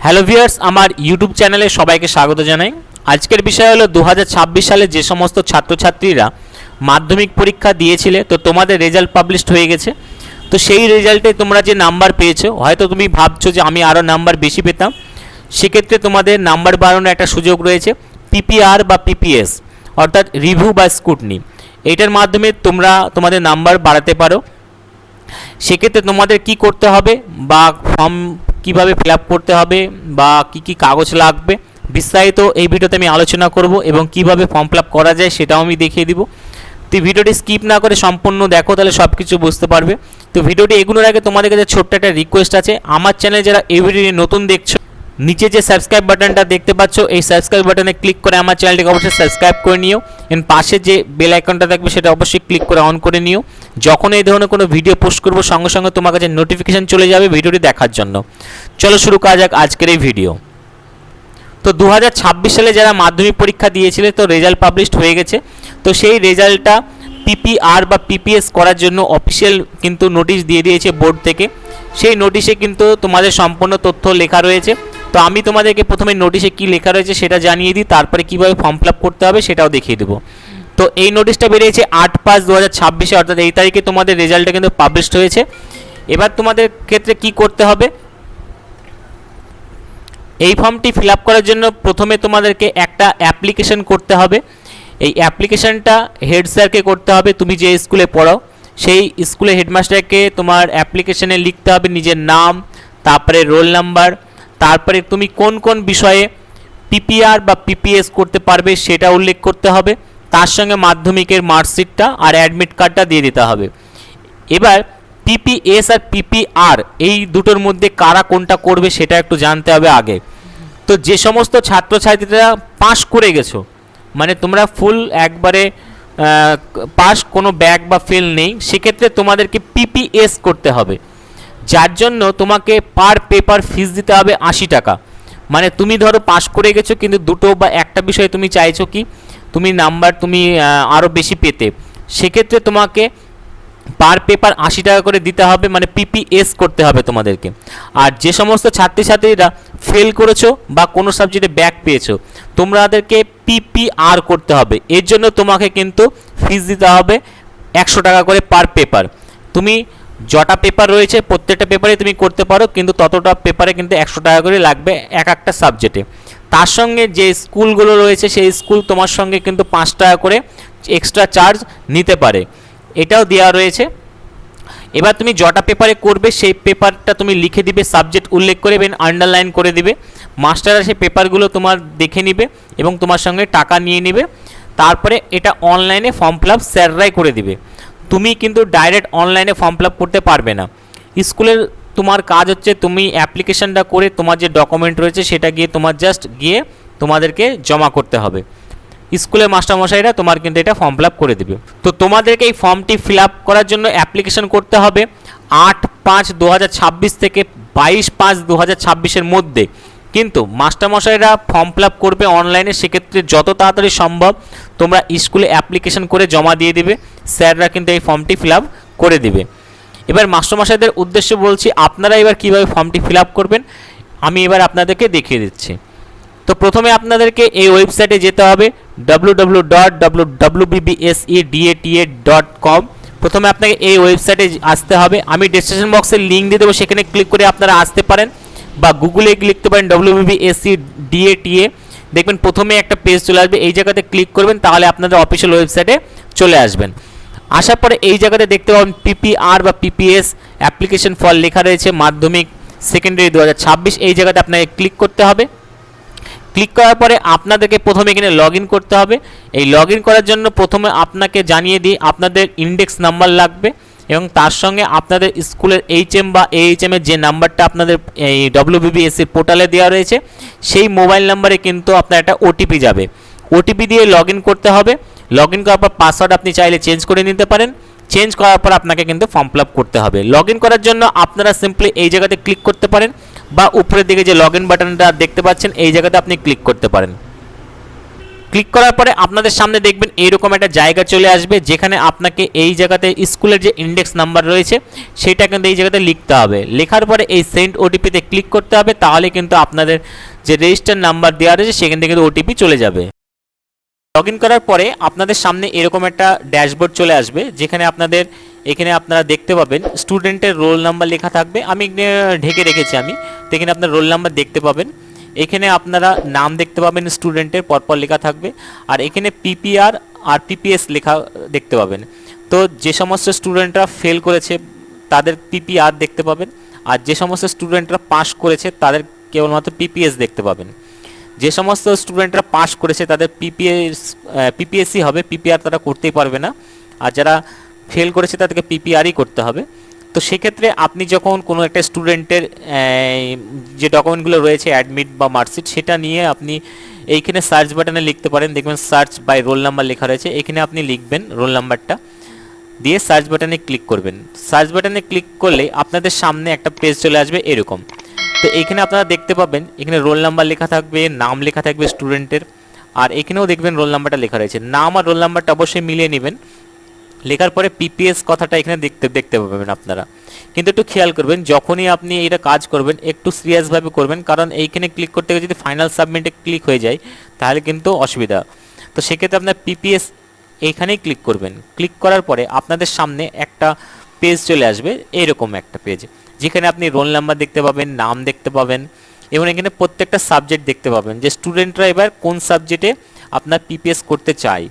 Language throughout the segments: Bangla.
হ্যালো ভিউয়ার্স, আমার ইউটিউব চ্যানেলে সবাইকে স্বাগত জানাই। আজকের বিষয় হলো 2026 সালে যে সমস্ত ছাত্রছাত্রীরা মাধ্যমিক পরীক্ষা দিয়েছিলে, তো তোমাদের রেজাল্ট পাবলিশড হয়ে গেছে। তো সেই রেজাল্টে তোমরা যে নাম্বার পেয়েছো, হয়তো তুমি ভাবছো যে আমি আরও নাম্বার বেশি পেতাম। সেক্ষেত্রে তোমাদের নাম্বার বাড়ানোর একটা সুযোগ রয়েছে, পিপিআর বা পিপিএস অর্থাৎ রিভিউ বা স্কুটনি। এইটার মাধ্যমে তোমরা তোমাদের নাম্বার বাড়াতে পারো। সেক্ষেত্রে তোমাদের কি করতে হবে বা ফর্ম কিভাবে ফিল আপ করতে হবে বা কি কি কাগজ লাগবে বিস্তারিত এই ভিডিওতে আমি আলোচনা করব, এবং কিভাবে ফর্ম ফিল আপ করা যায় সেটাও আমি দেখিয়ে দিব। তো ভিডিওটি স্কিপ না করে সম্পূর্ণ দেখো, তাহলে সব কিছু বুঝতে পারবে। তো ভিডিওটি এগোনোর আগে তোমাদের কাছে ছোট্ট একটা রিকোয়েস্ট আছে, আমার চ্যানেলে যারা এই ভিডিওটি নতুন দেখছো, নিচে যে সাবস্ক্রাইব বাটনটা দেখতে পাচ্ছ, এই সাবস্ক্রাইব বাটনে ক্লিক করে আমার চ্যানেলটিকে অবশ্যই সাবস্ক্রাইব করে নিও। এর পাশে যে বেল আইকনটা থাকবে সেটা অবশ্যই ক্লিক করে অন করে নিও। যখন এই ধরনের কোনো ভিডিও পোস্ট করব সঙ্গে সঙ্গে তোমার কাছে নোটিফিকেশান চলে যাবে ভিডিওটি দেখার জন্য। চলো শুরু করা যাক আজকের এই ভিডিও। তো 2026 সালে যারা মাধ্যমিক পরীক্ষা দিয়েছিলে, তো রেজাল্ট পাবলিশড হয়ে গেছে। তো সেই রেজাল্টটা পিপিআর বা পিপিএস করার জন্য অফিসিয়াল কিন্তু নোটিশ দিয়ে দিয়েছে বোর্ড থেকে। সেই নোটিশে কিন্তু তোমাদের সম্পূর্ণ তথ্য লেখা রয়েছে। তো আমি তোমাদেরকে প্রথমে নোটিশে কি লেখা রয়েছে সেটা জানিয়ে দিই, তারপরে কীভাবে ফর্ম ফিল আপ করতে হবে সেটাও দেখিয়ে দেবো। তো এই নোটিশটা বেরিয়েছে 8/5/2026, অর্থাৎ এই তারিখে তোমাদের রেজাল্টটা কিন্তু পাবলিশড হয়েছে। এবার তোমাদের ক্ষেত্রে কি করতে হবে, এই ফর্মটি ফিল আপ করার জন্য প্রথমে তোমাদেরকে একটা অ্যাপ্লিকেশন করতে হবে। এই অ্যাপ্লিকেশনটা হেড স্যারকে করতে হবে। তুমি যে স্কুলে পড়াও সেই স্কুলে হেডমাস্টারকে তোমার অ্যাপ্লিকেশনে লিখতে হবে নিজের নাম, তারপরে রোল নাম্বার, তারপরে তুমি কোন কোন বিষয়ে পিপিআর বা পিপিএস করতে পারবে সেটা উল্লেখ করতে হবে। তার সঙ্গে মাধ্যমিকের মার্কশিটটা আর অ্যাডমিট কার্ডটা দিয়ে দিতে হবে। এবার পিপিএস আর পিপিআর এই দুটোর মধ্যে কারা কোনটা করবে সেটা একটু জানতে হবে আগে। তো যে সমস্ত ছাত্রছাত্রীরা পাস করে গেছো, মানে তোমরা ফুল একবারে পাস, কোনো ব্যাক বা ফেল নেই, সেক্ষেত্রে তোমাদেরকে পিপিএস করতে হবে, যার জন্য তোমাকে পার পেপার ফিস দিতে হবে 80 টাকা। মানে তুমি ধরো পাস করে গেছো, কিন্তু দুটো বা একটা বিষয়ে তুমি চাইছো কি তুমি নাম্বার তুমি আরও বেশি পেতে, সেক্ষেত্রে তোমাকে পার পেপার 80 টাকা করে দিতে হবে, মানে পিপিএস করতে হবে তোমাদেরকে। আর যে সমস্ত ছাত্রছাত্রীরা ফেল করেছো বা কোনো সাবজেক্টে ব্যাক পেয়েছো, তোমাদেরকে পিপিআর করতে হবে। এর জন্য তোমাকে কিন্তু ফিস দিতে হবে 100 টাকা করে পার পেপার। তুমি যটা পেপার রয়েছে প্রত্যেকটা পেপারে তুমি করতে পারো, কিন্তু ততটা পেপারে কিন্তু 100 টাকা করে লাগবে এক একটা সাবজেক্টে। তার সঙ্গে যে স্কুলগুলো রয়েছে সেই স্কুল তোমার সঙ্গে কিন্তু 5 টাকা করে এক্সট্রা চার্জ নিতে পারে, এটাও দেওয়া রয়েছে। এবার তুমি যটা পেপারে করবে সেই পেপারটা তুমি লিখে দিবে, সাবজেক্ট উল্লেখ করে এবং আন্ডারলাইন করে দিবে। মাস্টাররা সেই পেপারগুলো তোমার দেখে নিবে এবং তোমার সঙ্গে টাকা নিয়ে নেবে। তারপরে এটা অনলাইনে ফর্ম ফিল আপ স্যাররাই করে দিবে। তুমি কিন্তু ডাইরেক্ট অনলাইনে ফর্ম ফিল আপ করতে পারবে না। স্কুলের তোমার কাজ হচ্ছে তুমি অ্যাপ্লিকেশনটা করে তোমার যে ডকুমেন্ট রয়েছে সেটা গিয়ে তোমার জাস্ট গিয়ে তোমাদেরকে জমা করতে হবে। স্কুলের মাস্টারমশাইরা তোমার কিন্তু এটা ফর্ম ফিল আপ করে দেবে। তো তোমাদেরকে এই ফর্মটি ফিল আপ করার জন্য অ্যাপ্লিকেশন করতে হবে 8/5/2026 থেকে 22/5/2026 মধ্যে। কিন্তু মাস্টারমশাইরা ফর্ম ফিল আপ করবে অনলাইনে, সেক্ষেত্রে যত তাড়াতাড়ি সম্ভব তোমরা স্কুলে অ্যাপ্লিকেশন করে জমা দিয়ে দিবে, স্যাররা কিন্তু এই ফর্মটি ফিল আপ করে দিবে। এবার মাস্টারমশাইদের উদ্দেশ্যে বলছি, আপনারা এবার কীভাবে ফর্মটি ফিল আপ করবেন আমি এবার আপনাদেরকে দেখিয়ে দিচ্ছি। তো প্রথমে আপনাদেরকে এই ওয়েবসাইটে যেতে হবে www.wbbseda.com। প্রথমে আপনাকে এই ওয়েবসাইটে আসতে হবে। আমি ডেসক্রিপশন বক্সে লিঙ্ক দিয়ে দেবো, সেখানে ক্লিক করে আপনারা আসতে পারেন, বা গুগলে লিখতে পারেন wbbseda। দেখবেন প্রথমে একটা পেজ চলে আসবে, এই জায়গাতে ক্লিক করবেন, তাহলে আপনাদের অফিসিয়াল ওয়েবসাইটে চলে আসবেন। আসার পরে এই জায়গাতে দেখতে পাবেন পিপিআর বা পিপিএস অ্যাপ্লিকেশন ফর লেখা রয়েছে মাধ্যমিক সেকেন্ডারি 2026। এই জায়গাতে আপনাকে ক্লিক করতে হবে। ক্লিক করার পরে আপনাদেরকে প্রথমে এখানে লগ ইন করতে হবে। এই লগ ইন করার জন্য প্রথমে আপনাকে জানিয়ে দিই আপনাদের ইন্ডেক্স নাম্বার লাগবে, এবং তার সঙ্গে আপনাদের স্কুলের এইচএম বা এইচএমের যে নাম্বারটা আপনাদের এই ডব্লিউবিবিএসসির পোর্টালে দেওয়া রয়েছে সেই মোবাইল নাম্বারে কিন্তু আপনার একটা ওটিপি যাবে। ওটিপি দিয়ে লগ ইন করতে হবে। লগ ইন করার পর পাসওয়ার্ড আপনি চাইলে চেঞ্জ করে নিতে পারেন। চেঞ্জ করার পর আপনাকে কিন্তু ফর্ম ফিল আপ করতে হবে। লগ ইন করার জন্য আপনারা সিম্পলি এই জায়গাতে ক্লিক করতে পারেন, বা উপরের দিকে যে লগ ইন বাটনটা দেখতে পাচ্ছেন এই জায়গাতে আপনি ক্লিক করতে পারেন। ক্লিক করার পরে আপনাদের সামনে দেখবেন এইরকম একটা জায়গা চলে আসবে, যেখানে আপনাকে এই জায়গাতে স্কুলের যে ইন্ডেক্স নাম্বার রয়েছে সেটা কিন্তু এই জায়গাতে লিখতে হবে। লেখার পরে এই সেন্ড ওটিপিতে ক্লিক করতে হবে, তাহলে কিন্তু আপনাদের যে রেজিস্টার নাম্বার দেওয়া রয়েছে সেখান থেকে কিন্তু ওটিপি চলে যাবে। লগ ইন করার পরে আপনাদের সামনে এরকম একটা ড্যাশবোর্ড চলে আসবে, যেখানে এখানে আপনারা দেখতে পাবেন স্টুডেন্টের রোল নাম্বার লেখা থাকবে। আমি ঢেকে রেখেছি তো এখানে আপনার রোল নাম্বার দেখতে পাবেন। এখানে আপনারা নাম দেখতে পাবেন স্টুডেন্টের, পরপর লেখা থাকবে। আর এখানে পিপিআর আর পিপিএস লেখা দেখতে পাবেন। তো যে সমস্ত স্টুডেন্টরা ফেল করেছে তাদের পিপিআর দেখতে পাবেন, আর যে সমস্ত স্টুডেন্টরা পাস করেছে তাদের কেবলমাত্র পিপিএস দেখতে পাবেন। যে সমস্ত স্টুডেন্টরা পাস করেছে তাদের পিপিএসসি হবে, পিপিআর তারা করতেই পারবে না। আর যারা ফেল করেছে তাদেরকে পিপিআরই করতে হবে। তো সেক্ষেত্রে আপনি যখন কোনো একটা স্টুডেন্টের যে ডকুমেন্টগুলো রয়েছে অ্যাডমিট বা মার্কশিট, সেটা নিয়ে আপনি এইখানে সার্চ বাটনে লিখতে পারেন। দেখবেন সার্চ বাই রোল নাম্বার লেখা রয়েছে, এখানে আপনি লিখবেন রোল নাম্বারটা, দিয়ে সার্চ বাটনে ক্লিক করবেন। সার্চ বাটনে ক্লিক করলে আপনাদের সামনে একটা পেজ চলে আসবে এরকম। তো এখানে আপনারা দেখতে পাবেন এখানে রোল নাম্বার লেখা থাকবে, নাম লেখা থাকবে স্টুডেন্টের, আর এখানেও দেখবেন রোল নাম্বারটা লেখা রয়েছে। নাম আর রোল নাম্বারটা অবশ্যই মিলিয়ে নেবেন। লেখার পরে পিপিএস কথাটা এখানে দেখতে পাবেন আপনারা। কিন্তু একটু খেয়াল করবেন, যখনই আপনি এটা কাজ করবেন একটু সিরিয়াসভাবে করবেন, কারণ এইখানে ক্লিক করতে গিয়ে যদি ফাইনাল সাবমিটে ক্লিক হয়ে যায় তাহলে কিন্তু অসুবিধা। তো সেক্ষেত্রে আপনার পিপিএস এইখানেই ক্লিক করবেন। ক্লিক করার পরে আপনাদের সামনে একটা পেজ চলে আসবে, এইরকম একটা পেজ, যেখানে আপনি রোল নাম্বার দেখতে পাবেন, নাম দেখতে পাবেন, এবং এখানে প্রত্যেকটা সাবজেক্ট দেখতে পাবেন যে স্টুডেন্টরা এবার কোন সাবজেক্টে আপনার পিপিএস করতে চায়।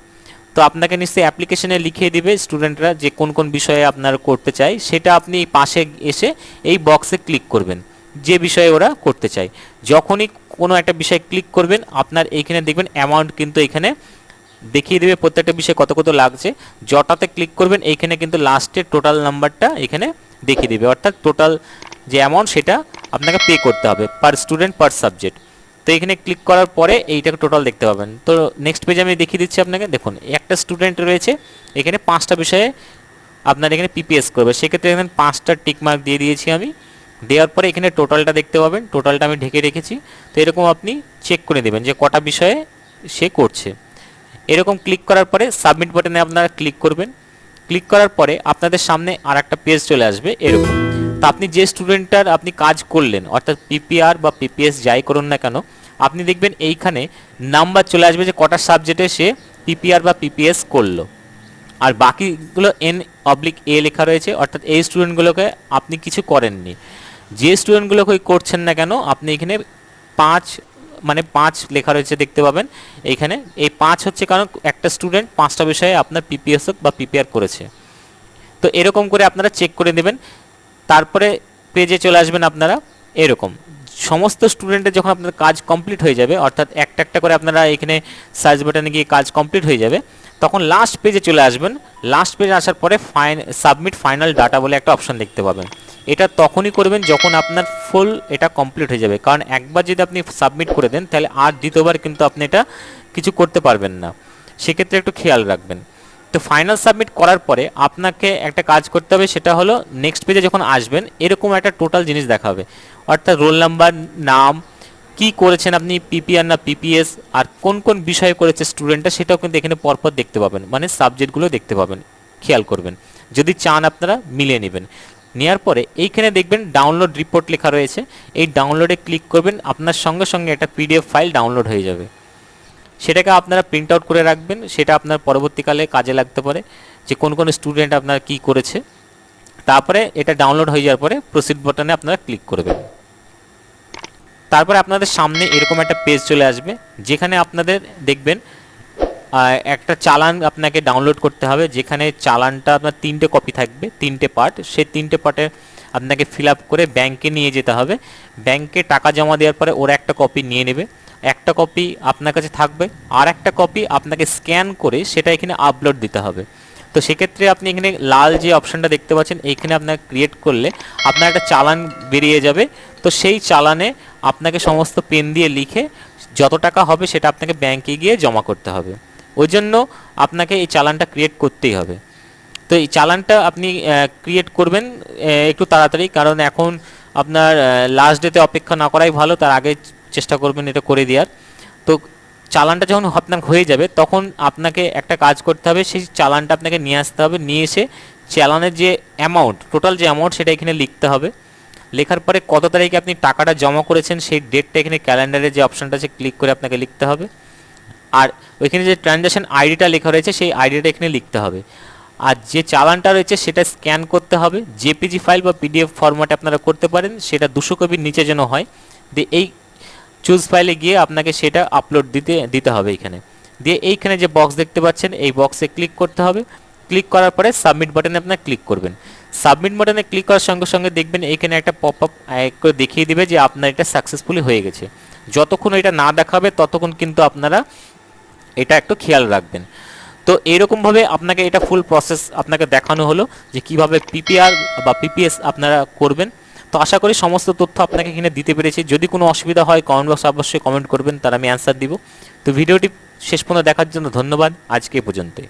তো আপনাকে নিশ্চয়ই অ্যাপ্লিকেশনে লিখিয়ে দিবে স্টুডেন্টরা যে কোন কোন বিষয়ে আপনার করতে চায়, সেটা আপনি পাশে এসে এই বক্সে ক্লিক করবেন যে বিষয়ে ওরা করতে চায়। যখনই কোনো একটা বিষয়ে ক্লিক করবেন আপনার এইখানে দেখবেন অ্যামাউন্ট কিন্তু এখানে দেখিয়ে দেবে প্রত্যেকটা বিষয়ে কত কত লাগছে। যটাতে ক্লিক করবেন এইখানে কিন্তু লাস্টের টোটাল নাম্বারটা এখানে দেখিয়ে দেবে, অর্থাৎ টোটাল যে অ্যামাউন্ট সেটা আপনাকে পে করতে হবে পার স্টুডেন্ট পার সাবজেক্ট। তো এখানে ক্লিক করার পরে এইটাকে টোটাল দেখতে পাবেন। তো নেক্সট পেজে আমি দেখিয়ে দিচ্ছি আপনাকে। দেখুন একটা স্টুডেন্ট রয়েছে, এখানে 5টা বিষয়ে আপনার এখানে পিপিএস করবে, সেক্ষেত্রে এখানে 5টা টিক মার্ক দিয়ে দিয়েছি আমি। দেওয়ার পরে এখানে টোটালটা দেখতে পাবেন, টোটালটা আমি ঢেকে রেখেছি। তো এরকম আপনি চেক করে দেবেন যে কটা বিষয়ে সে করছে। এরকম ক্লিক করার পরে সাবমিট বাটনে আপনারা ক্লিক করবেন। ক্লিক করার পরে আপনাদের সামনে আর একটা পেজ চলে আসবে এরকম। তো আপনি যে স্টুডেন্টটার আপনি কাজ করলেন, অর্থাৎ পিপিআর বা পিপিএস যাই করুন না কেন, আপনি দেখবেন এইখানে নাম্বার চলে আসবে যে কটা সাবজেক্টে সে পিপিআর বা পিপিএস করলো। আর বাকিগুলো N/A লেখা রয়েছে, অর্থাৎ এই স্টুডেন্টগুলোকে আপনি কিছু করেননি। যে স্টুডেন্টগুলোকে করছেন না কেন আপনি এখানে 5 লেখা রয়েছে দেখতে পাবেন এইখানে। এই 5 হচ্ছে কারণ একটা স্টুডেন্ট 5টা বিষয়ে আপনার পিপিএস বা পিপিআর করেছে। তো এরকম করে আপনারা চেক করে দেবেন। তারপরে পেজে চলে আসবেন আপনারা এরকম। সমস্ত স্টুডেন্টের যখন আপনার কাজ কমপ্লিট হয়ে যাবে, অর্থাৎ একটা একটা করে আপনারা এখানে সার্চ বাটনে গিয়ে কাজ কমপ্লিট হয়ে যাবে, তখন লাস্ট পেজে চলে আসবেন। লাস্ট পেজে আসার পরে সাবমিট ফাইনাল ডাটা বলে একটা অপশন দেখতে পাবেন। এটা তখনই করবেন যখন আপনার ফুল এটা কমপ্লিট হয়ে যাবে, কারণ একবার যদি আপনি সাবমিট করে দেন তাহলে আর দ্বিতীয়বার কিন্তু আপনি এটা কিছু করতে পারবেন না, সেক্ষেত্রে একটু খেয়াল রাখবেন। তো ফাইনাল সাবমিট করার পরে আপনাকে একটা কাজ করতে হবে, সেটা হলো নেক্সট পেজে যখন আসবেন এরকম একটা টোটাল জিনিস দেখাবে, অর্থাৎ রোল নাম্বার, নাম, কি করেছেন আপনি পিপিআর না পিপিএস, আর কোন কোন বিষয়ে করেছে স্টুডেন্টটা সেটাও কিন্তু এখানে পরপর দেখতে পাবেন, মানে সাবজেক্টগুলো দেখতে পাবেন। খেয়াল করবেন, যদি চান আপনারা মিলিয়ে নেবেন। নেওয়ার পরে এইখানে দেখবেন ডাউনলোড রিপোর্ট লেখা রয়েছে, এই ডাউনলোডে ক্লিক করবেন, আপনার সঙ্গে সঙ্গে একটা পিডিএফ ফাইল ডাউনলোড হয়ে যাবে। সেটাকে আপনারা প্রিন্ট আউট করে রাখবেন, সেটা আপনার পরবর্তীকালে কাজে লাগতে পারে যে কোন কোন স্টুডেন্ট আপনার কি করেছে। তারপরে এটা ডাউনলোড হয়ে যাওয়ার পরে প্রসিড বাটনে আপনারা ক্লিক করবেন। তারপরে আপনাদের সামনে এরকম একটা পেজ চলে আসবে, যেখানে আপনাদের দেখবেন একটা চালান আপনাকে ডাউনলোড করতে হবে, যেখানে চালানটা আপনার 3টে কপি থাকবে, 3টে পার্ট। সেই 3টে পার্টে আপনাকে ফিল আপ করে ব্যাংকে নিয়ে যেতে হবে। ব্যাংকে টাকা জমা দেওয়ার পরে ওরা একটা কপি নিয়ে নেবে, একটা কপি আপনার কাছে থাকবে, আর একটা কপি আপনাকে স্ক্যান করে সেটা এখানে আপলোড দিতে হবে। তো সেক্ষেত্রে আপনি এখানে লাল যে অপশানটা দেখতে পাচ্ছেন এইখানে আপনার ক্রিয়েট করলে আপনার একটা চালান বেরিয়ে যাবে। তো সেই চালানে আপনাকে সমস্ত পেন দিয়ে লিখে যত টাকা হবে সেটা আপনাকে ব্যাংকে গিয়ে জমা করতে হবে। ওই জন্য আপনাকে এই চালানটা ক্রিয়েট করতেই হবে। তো এই চালানটা আপনি ক্রিয়েট করবেন একটু তাড়াতাড়ি, কারণ এখন আপনার লাস্ট ডেতে অপেক্ষা না করাই ভালো, তার আগে চেষ্টা করবেন এটা করে দেওয়ার। তো চালানটা যখন আপনার হয়ে যাবে তখন আপনাকে একটা কাজ করতে হবে, সেই চালানটা আপনাকে নিয়ে আসতে হবে, নিয়ে এসে চালানের যে অ্যামাউন্ট, টোটাল যে অ্যামাউন্ট সেটা এখানে লিখতে হবে। লেখার পরে কত তারিখে আপনি টাকাটা জমা করেছেন সেই ডেটটা এখানে ক্যালেন্ডারে যে অপশানটা আছে ক্লিক করে আপনাকে লিখতে হবে। আর ওইখানে যে ট্রানজ্যাকশন আইডিটা লেখা রয়েছে সেই আইডিটা এখানে লিখতে হবে। আর যে চালানটা রয়েছে সেটা স্ক্যান করতে হবে, জেপিজি ফাইল বা পিডিএফ ফরম্যাটে আপনারা করতে পারেন, সেটা 200 কপির নিচে যেন হয়। দিয়ে এই চুজ ফাইলে গিয়ে আপনাকে সেটা আপলোড দিতে হবে এইখানে। দিয়ে এইখানে যে বক্স দেখতে পাচ্ছেন এই বক্সে ক্লিক করতে হবে। ক্লিক করার পরে সাবমিট বাটনে আপনার ক্লিক করবেন। সাবমিট বাটনে ক্লিক করার সঙ্গে সঙ্গে দেখবেন এইখানে একটা পপ আপ করে দেখিয়ে দিবে যে আপনার এটা সাকসেসফুলি হয়ে গেছে। যতক্ষণ এটা না দেখাবে ততক্ষণ কিন্তু আপনারা এটা একটু খেয়াল রাখবেন। তো এইরকমভাবে আপনাকে এটা ফুল প্রসেস আপনাকে দেখানো হলো যে কিভাবে পিপিআর বা পিপিএস আপনারা করবেন। তো আশা করি সমস্ত তথ্য আপনাকে এখানে দিতে পেরেছি। যদি কোনো অসুবিধা হয় কমেন্ট বক্সে অবশ্যই কমেন্ট করবেন, তার আমি অ্যান্সার দিব। তো ভিডিওটি শেষ পর্যন্ত দেখার জন্য ধন্যবাদ। আজকে এ পর্যন্তই।